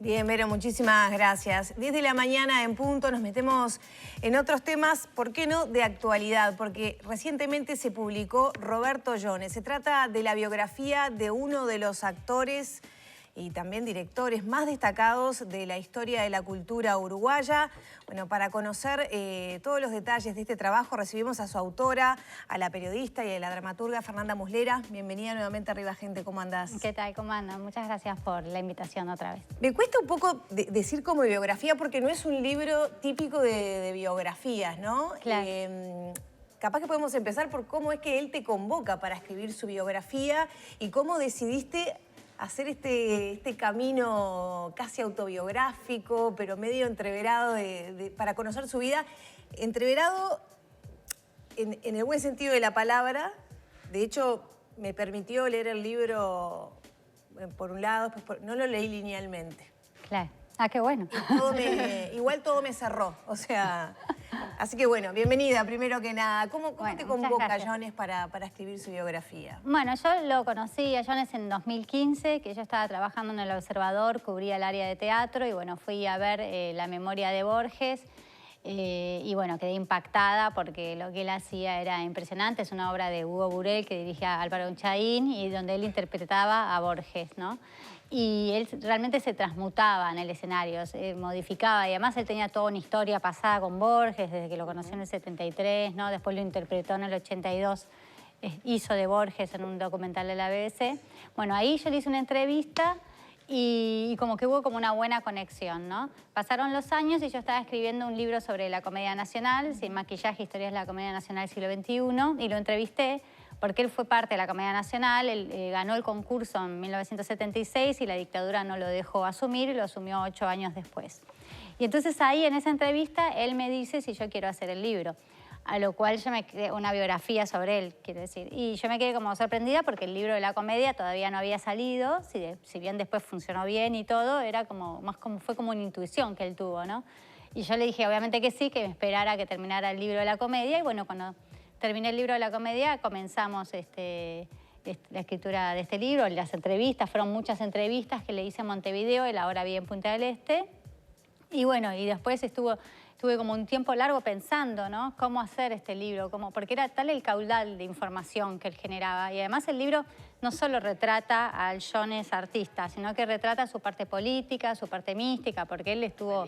Bien, Vero, muchísimas gracias. 10 de la mañana en punto nos metemos en otros temas, ¿por qué no?, de actualidad, porque recientemente se publicó Roberto Llones. Se trata de la biografía de uno de los actores y también directores más destacados de la historia de la cultura uruguaya. Bueno, para conocer todos los detalles de este trabajo recibimos a su autora, a la periodista y a la dramaturga Fernanda Muslera. Bienvenida nuevamente a Arriba Gente, ¿cómo andás? ¿Qué tal? ¿Cómo andan? Muchas gracias por la invitación otra vez. Me cuesta un poco decir como biografía porque no es un libro típico de biografías, ¿no? Claro. Capaz que podemos empezar por cómo es que él te convoca para escribir su biografía y cómo decidiste hacer este camino casi autobiográfico, pero medio entreverado para conocer su vida. Entreverado en el buen sentido de la palabra. De hecho, me permitió leer el libro por un lado, no lo leí linealmente. Claro. Ah, qué bueno. Igual todo me cerró, o sea... Así que bueno, bienvenida primero que nada. ¿Cómo te convoca Llones para escribir su biografía? Bueno, yo lo conocí a Llones en 2015, que yo estaba trabajando en El Observador, cubría el área de teatro y bueno, fui a ver La memoria de Borges y bueno, quedé impactada porque lo que él hacía era impresionante. Es una obra de Hugo Burel que dirige a Álvaro Unchaín y donde él interpretaba a Borges, ¿no? Y él realmente se transmutaba en el escenario, se modificaba y además él tenía toda una historia pasada con Borges desde que lo conoció en el 73, ¿no? Después lo interpretó en el 82, hizo de Borges en un documental de la BBC. Bueno, ahí yo le hice una entrevista y como que hubo como una buena conexión, ¿no? Pasaron los años y yo estaba escribiendo un libro sobre la Comedia Nacional, Sin maquillaje, historias de la Comedia Nacional del siglo XXI, y lo entrevisté porque él fue parte de la Comedia Nacional, él ganó el concurso en 1976 y la dictadura no lo dejó asumir y lo asumió 8 años después. Y entonces ahí en esa entrevista él me dice si yo quiero hacer el libro, a lo cual yo me quedé, una biografía sobre él, quiero decir. Y yo me quedé como sorprendida porque el libro de la comedia todavía no había salido, si bien después funcionó bien y todo, era fue como una intuición que él tuvo, ¿no? Y yo le dije obviamente que sí, que me esperara que terminara el libro de la comedia y bueno, cuando terminé el libro de la comedia, comenzamos la escritura de este libro, las entrevistas, fueron muchas entrevistas que le hice en Montevideo, él ahora vive en Punta del Este. Y bueno, y después estuve como un tiempo largo pensando, ¿no? Cómo hacer este libro, porque era tal el caudal de información que él generaba. Y además el libro no solo retrata al Llones artista, sino que retrata su parte política, su parte mística, porque él estuvo...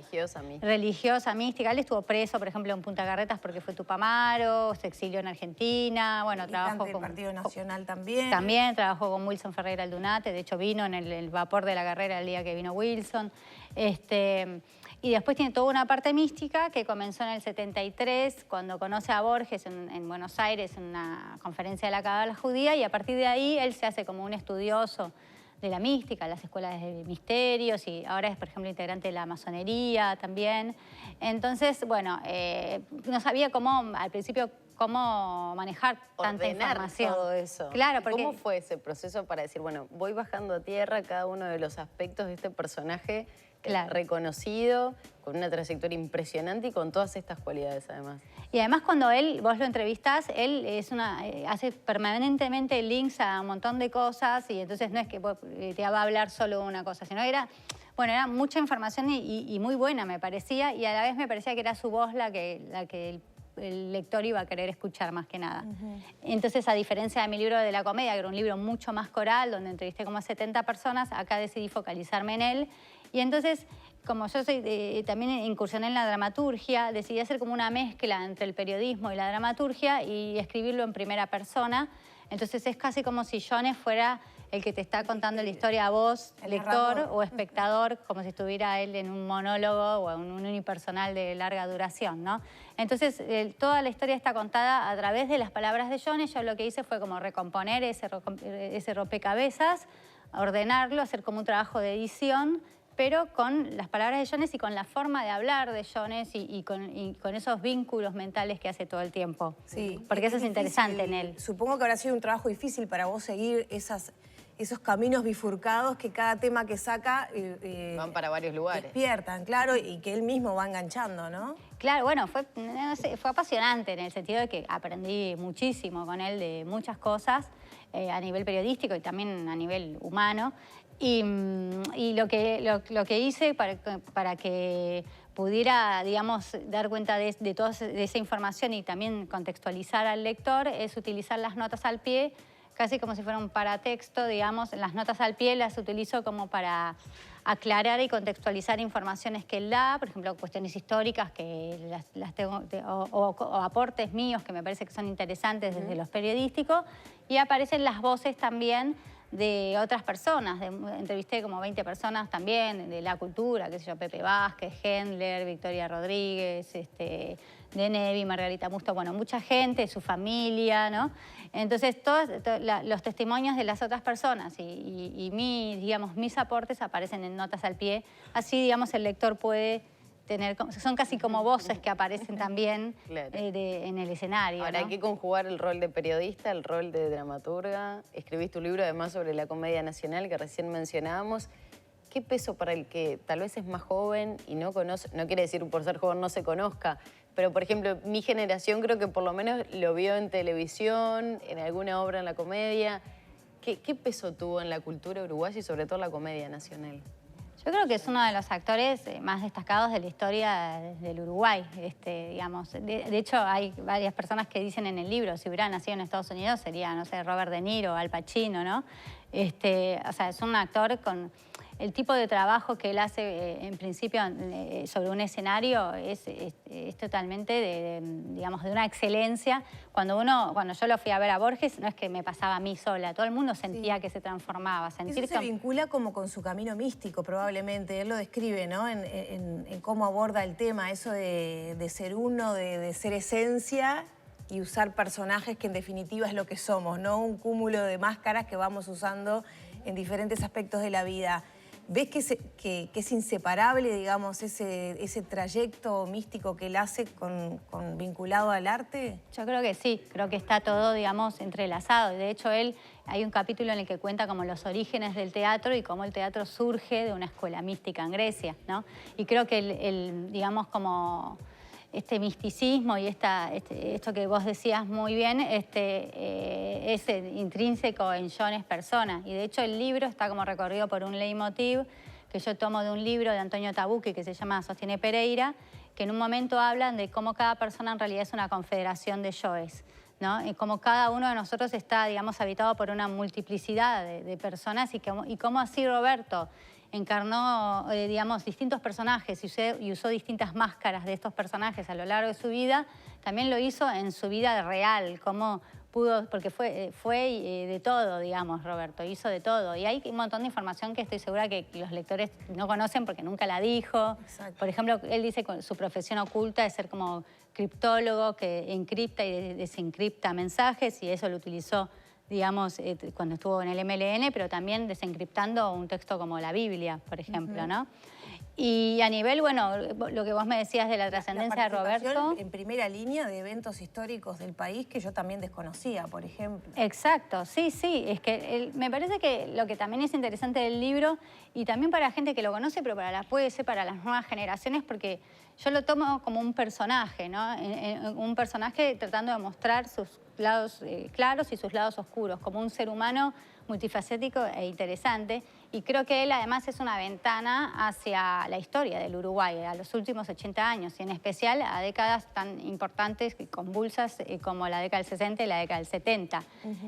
Religiosa, mística. Él estuvo preso, por ejemplo, en Punta Carretas porque fue Tupamaro, se exilió en Argentina, bueno, trabajó con... Partido Nacional también. También trabajó con Wilson Ferreira Aldunate, de hecho vino en el vapor de la carrera el día que vino Wilson. Y después tiene toda una parte mística que comenzó en el 73, cuando conoce a Borges en Buenos Aires, en una conferencia de la Cábala Judía, y a partir de ahí él se hace como un estudioso de la mística, las escuelas de misterios, y ahora es, por ejemplo, integrante de la masonería también. Entonces, bueno, no sabía al principio, cómo manejar tanta información. Todo eso. Claro, porque... ¿Cómo fue ese proceso para decir, bueno, voy bajando a tierra cada uno de los aspectos de este personaje reconocido, con una trayectoria impresionante y con todas estas cualidades además? Y además cuando vos lo entrevistás, él hace permanentemente links a un montón de cosas y entonces no es que te va a hablar solo una cosa, sino era mucha información y muy buena me parecía, y a la vez me parecía que era su voz la que el lector iba a querer escuchar más que nada. Entonces, a diferencia de mi libro de la comedia, que era un libro mucho más coral, donde entrevisté como a 70 personas, acá decidí focalizarme en él. Y entonces, como yo también incursioné en la dramaturgia, decidí hacer como una mezcla entre el periodismo y la dramaturgia y escribirlo en primera persona. Entonces es casi como si Llones fuera el que te está contando la historia a vos, lector o espectador, como si estuviera él en un monólogo o en un unipersonal de larga duración, ¿no? Entonces, toda la historia está contada a través de las palabras de Llones. Yo lo que hice fue como recomponer ese rompecabezas, ordenarlo, hacer como un trabajo de edición, pero con las palabras de Llones y con la forma de hablar de Llones y con esos vínculos mentales que hace todo el tiempo. Sí. Porque eso es interesante en él. Supongo que habrá sido un trabajo difícil para vos seguir esos caminos bifurcados que cada tema que saca... van para varios lugares. Despiertan, claro, y que él mismo va enganchando, ¿no? Claro, bueno, fue apasionante en el sentido de que aprendí muchísimo con él de muchas cosas. a nivel periodístico y también a nivel humano. Y lo que hice para que pudiera, digamos, dar cuenta de toda esa información y también contextualizar al lector es utilizar las notas al pie, casi como si fuera un paratexto, digamos. Las notas al pie las utilizo como para aclarar y contextualizar informaciones que él da, por ejemplo, cuestiones históricas que las tengo, o aportes míos que me parece que son interesantes desde los periodísticos, y aparecen las voces también de otras personas. Entrevisté como 20 personas también de la cultura, qué sé yo, Pepe Vázquez, Hendler, Victoria Rodríguez, de Nevi, Margarita Musto, bueno, mucha gente, su familia, ¿no? Entonces, todos los testimonios de las otras personas y mis aportes aparecen en notas al pie. Así, digamos, el lector puede tener, son casi como voces que aparecen también claro. En el escenario. Ahora, ¿no? hay que conjugar el rol de periodista, el rol de dramaturga. Escribiste un libro además sobre la comedia nacional que recién mencionábamos. ¿Qué peso para el que tal vez es más joven y no conoce, no quiere decir por ser joven no se conozca, pero por ejemplo mi generación creo que por lo menos lo vio en televisión, en alguna obra en la comedia? ¿Qué peso tuvo en la cultura uruguaya y sobre todo en la comedia nacional? Yo creo que es uno de los actores más destacados de la historia del Uruguay. Digamos. De hecho, hay varias personas que dicen en el libro, si hubiera nacido en Estados Unidos sería, no sé, Robert De Niro, Al Pacino, ¿no? O sea, es un actor con el tipo de trabajo que él hace, en principio, sobre un escenario es totalmente, digamos, de una excelencia. Cuando yo lo fui a ver a Borges, no es que me pasaba a mí sola, todo el mundo sentía que se transformaba. Eso se vincula como con su camino místico, probablemente. Él lo describe, ¿no? En cómo aborda el tema, eso de ser uno, de ser esencia y usar personajes que en definitiva es lo que somos, ¿no? Un cúmulo de máscaras que vamos usando en diferentes aspectos de la vida. ¿Ves que es inseparable, digamos, ese trayecto místico que él hace vinculado al arte? Yo creo que sí, creo que está todo, digamos, entrelazado. De hecho, hay un capítulo en el que cuenta como los orígenes del teatro y cómo el teatro surge de una escuela mística en Grecia, ¿no? Y creo que digamos, como este misticismo y esto que vos decías muy bien, es intrínseco en Jones persona. Y de hecho el libro está como recorrido por un leitmotiv que yo tomo de un libro de Antonio Tabucchi que se llama Sostiene Pereira, que en un momento hablan de cómo cada persona en realidad es una confederación de yoes, ¿no? Y cómo cada uno de nosotros está, digamos, habitado por una multiplicidad de personas y cómo así Roberto encarnó, digamos, distintos personajes y usó distintas máscaras de estos personajes a lo largo de su vida. También lo hizo en su vida real, cómo pudo, porque fue de todo, digamos, Roberto, hizo de todo. Y hay un montón de información que estoy segura que los lectores no conocen porque nunca la dijo. Exacto. Por ejemplo, él dice que su profesión oculta es ser como criptólogo que encripta y desencripta mensajes, y eso lo utilizó, digamos, cuando estuvo en el MLN, pero también desencriptando un texto como la Biblia, por ejemplo, ¿no? Y a nivel, bueno, lo que vos me decías de la trascendencia de Roberto. En primera línea de eventos históricos del país que yo también desconocía, por ejemplo. Exacto, sí, sí. Es que me parece que lo que también es interesante del libro, y también para la gente que lo conoce, pero puede ser para las nuevas generaciones, porque yo lo tomo como un personaje, ¿no? Un personaje tratando de mostrar sus lados claros y sus lados oscuros, como un ser humano multifacético e interesante. Y creo que él además es una ventana hacia la historia del Uruguay, a los últimos 80 años, y en especial a décadas tan importantes y convulsas como la década del 60 y la década del 70.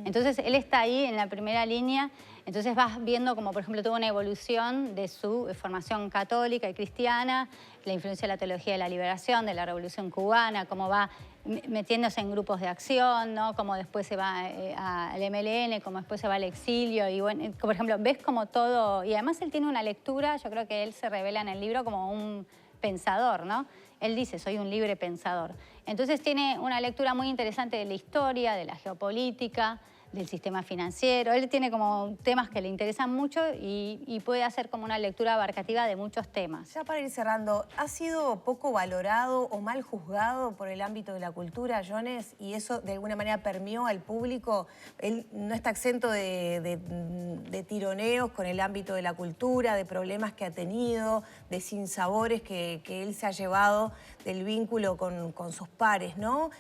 Entonces él está ahí en la primera línea. Entonces vas viendo como, por ejemplo, tuvo una evolución de su formación católica y cristiana, la influencia de la teología de la liberación, de la Revolución Cubana, cómo va metiéndose en grupos de acción, ¿no? Cómo después se va al MLN, cómo después se va al exilio. Y bueno, por ejemplo, ves como todo... Y además él tiene una lectura, yo creo que él se revela en el libro como un pensador, ¿no? Él dice, soy un libre pensador. Entonces tiene una lectura muy interesante de la historia, de la geopolítica, del sistema financiero. Él tiene como temas que le interesan mucho y puede hacer como una lectura abarcativa de muchos temas. Ya para ir cerrando, ¿ha sido poco valorado o mal juzgado por el ámbito de la cultura, Jones? Y eso de alguna manera permeó al público. Él no está exento de tironeos con el ámbito de la cultura, de problemas que ha tenido, de sinsabores que él se ha llevado del vínculo con sus pares, ¿no?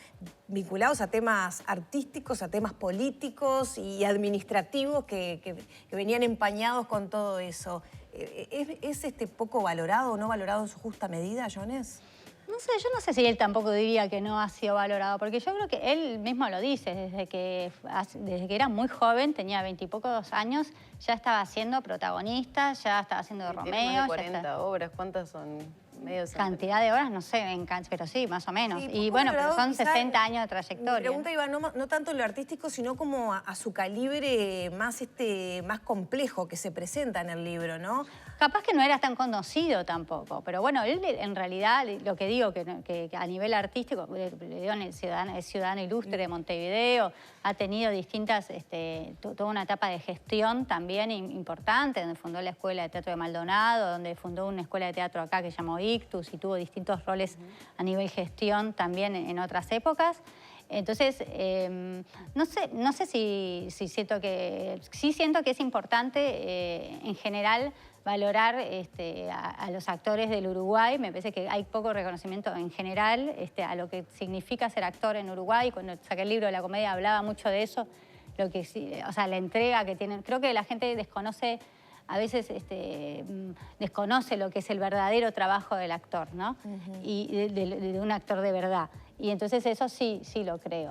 Vinculados a temas artísticos, a temas políticos, artísticos y administrativos que venían empañados con todo eso. ¿Es poco valorado o no valorado en su justa medida, Jones? No sé, yo no sé si él tampoco diría que no ha sido valorado, porque yo creo que él mismo lo dice, desde que era muy joven, tenía 20 y pocos años, ya estaba siendo protagonista, ya estaba haciendo de Romeo. Tiene más de 40 obras, ¿cuántas son? Cantidad de horas, no sé, pero sí, más o menos. Sí, y bueno, pero son 60 años de trayectoria. Mi pregunta iba no tanto en lo artístico, sino como a su calibre más complejo que se presenta en el libro, ¿no? Capaz que no era tan conocido tampoco, pero bueno, él en realidad, lo que digo, que a nivel artístico, es ciudadano ilustre de Montevideo, ha tenido distintas, toda una etapa de gestión también importante, donde fundó la Escuela de Teatro de Maldonado, donde fundó una escuela de teatro acá que se llamó Ictus y tuvo distintos roles a nivel gestión también en otras épocas. Entonces, no sé si siento que... Sí siento que es importante, en general, valorar a los actores del Uruguay. Me parece que hay poco reconocimiento en general a lo que significa ser actor en Uruguay. Cuando saqué el libro de la comedia hablaba mucho de eso, o sea, la entrega que tienen. Creo que la gente desconoce, a veces desconoce lo que es el verdadero trabajo del actor, ¿no? Y de un actor de verdad. Y entonces eso sí lo creo.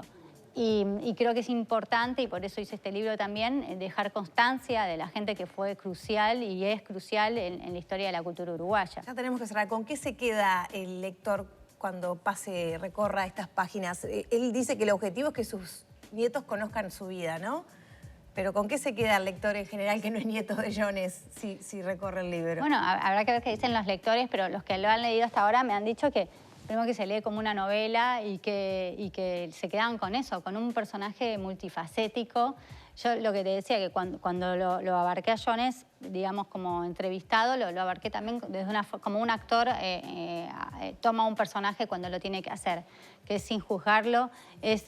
Y creo que es importante, y por eso hice este libro también, dejar constancia de la gente que fue crucial y es crucial en la historia de la cultura uruguaya. Ya tenemos que cerrar. ¿Con qué se queda el lector cuando recorra estas páginas? Él dice que el objetivo es que sus nietos conozcan su vida, ¿no? Pero ¿con qué se queda el lector en general que no es nieto de Jones si recorre el libro? Bueno, habrá que ver qué dicen los lectores, pero los que lo han leído hasta ahora me han dicho que primero que se lee como una novela y que se quedan con eso, con un personaje multifacético. Yo lo que te decía, que cuando lo abarqué a Jones, digamos, como entrevistado, lo abarqué también como un actor toma un personaje cuando lo tiene que hacer, que es sin juzgarlo, es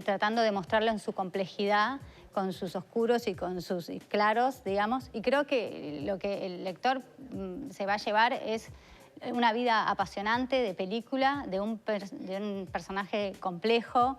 tratando de mostrarlo en su complejidad, con sus oscuros y con sus claros, digamos. Y creo que lo que el lector se va a llevar es una vida apasionante de película, de un personaje complejo,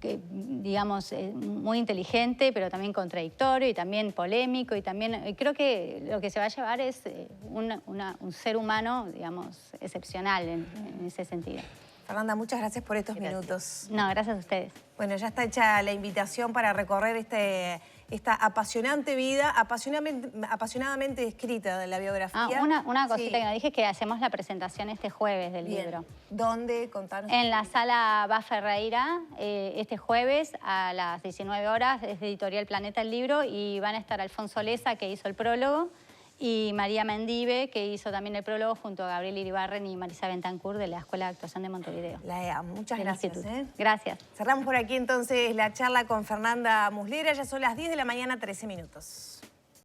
digamos, muy inteligente, pero también contradictorio y también polémico. Y también creo que lo que se va a llevar es un ser humano, digamos, excepcional en ese sentido. Fernanda, muchas gracias por estos minutos. No, gracias a ustedes. Bueno, ya está hecha la invitación para recorrer esta apasionante vida, apasionadamente escrita de la biografía. Una cosita que no dije, que hacemos la presentación este jueves del libro. ¿Dónde? Contanos. En la sala Bá Ferreira, este jueves a las 19 horas, es de Editorial Planeta el libro, y van a estar Alfonso Leza, que hizo el prólogo, y María Mendive, que hizo también el prólogo junto a Gabriel Iribarren y Marisa Bentancur de la Escuela de Actuación de Montevideo. La EA, muchas gracias. Gracias. Cerramos por aquí entonces la charla con Fernanda Muslera. Ya son las 10 de la mañana, 13 minutos.